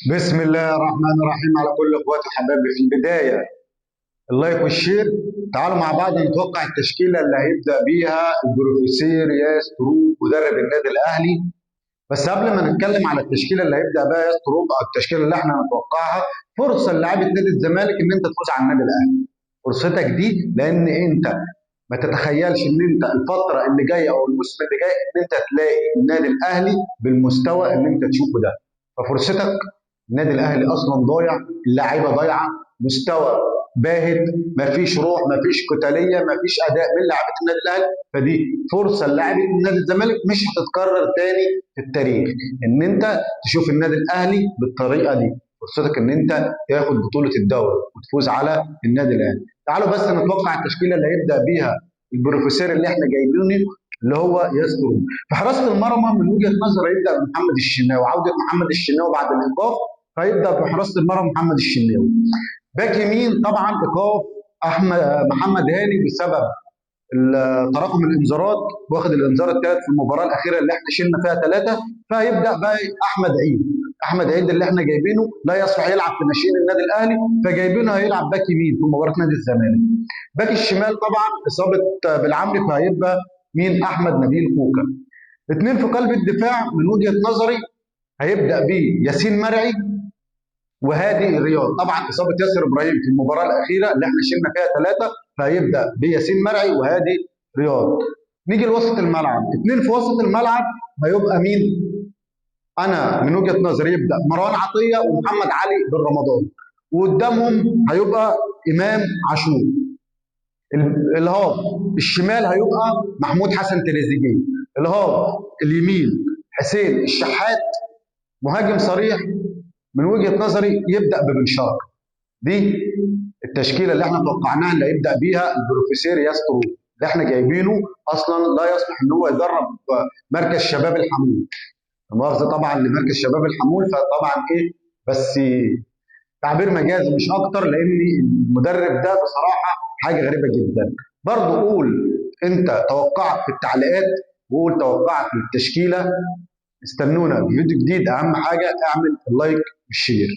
بسم الله الرحمن الرحيم على كل اخواتي وحبايبي في البدايه. اللايك والشير. تعالوا مع بعض نتوقع التشكيله اللي هيبدا بيها البروفيسور ياس تروب مدرب النادي الاهلي. بس قبل ما نتكلم على التشكيله اللي هيبدا بيها ياس تروب او التشكيله اللي احنا نتوقعها، فرصه للاعيبه نادي الزمالك ان انت تفوز على النادي الاهلي. فرصتك دي، لان انت ما تتخيلش ان انت الفتره اللي جايه او الموسم اللي جاي ان انت تلاقي النادي الاهلي بالمستوى اللي انت تشوفه ده. ففرصتك. النادي الاهلي اصلا ضايع، اللعيبه ضايعه، مستوى باهت، مفيش روح، مفيش قتاليه، مفيش اداء من لاعيبه النادي الاهلي. فدي فرصه للاعيبه نادي الزمالك مش هتتكرر تاني في التاريخ، ان انت تشوف النادي الاهلي بالطريقه دي. فرصتك ان انت تاخد بطوله الدوري وتفوز على النادي الاهلي. تعالوا بس نتوقع التشكيله اللي هيبدا بيها البروفيسور اللي احنا جايبينه، اللي هو ياسر. في حراسه المرمى من وجهه نظري يبدا محمد الشناوي، عوده محمد الشناوي بعد الايقاف، فيبدا في حراسه المرمى محمد الشناوي. باك يمين طبعا ايقاف احمد محمد هاني بسبب تراكم الانذارات، واخد الانذار الثالث في المباراه الاخيره اللي احنا شلنا فيها ثلاثه. فهيبدا بقى احمد عيد. احمد عيد اللي احنا جايبينه لا يصلح يلعب في ناشئين النادي الاهلي، فجايبينه هيلعب باك يمين في مباراه نادي الزمالك. باك الشمال طبعا اصابه بالعمري، فهيبقى مين؟ احمد نبيل كوكا. اثنين في قلب الدفاع من وجهه نظري هيبدا بياسين مرعي وهادي رياض. طبعا اصابه ياسر ابراهيم في المباراه الاخيره اللي احنا شلنا فيها ثلاثه، فهيبدا بياسين مرعي وهادي رياض. نيجي لوسط الملعب. اثنين في وسط الملعب هيبقى مين؟ انا من وجهه نظري يبدا مروان عطيه ومحمد علي بن رمضان، وقدامهم هيبقى امام عاشور. الهاف الشمال هيبقى محمود حسن تريزيجيه. الهاف اليمين حسين الشحات، مهاجم صريح. من وجهه نظري يبدا ببن شرقي. دي التشكيله اللي احنا توقعناها اللي هيبدا بيها البروفيسور ياسترو، اللي احنا جايبينه اصلا لا يصلح ان هو يدرب مركز شباب الحمول. مؤاخذه طبعا لمركز شباب الحمول، فطبعا ايه، بس تعبير مجازي مش اكتر، لان المدرب ده بصراحه حاجه غريبه جدا. برضه قول انت توقعك في التعليقات، وقول توقعك للتشكيله. استنونا في فيديو جديد. اهم حاجه اعمل اللايك والشير.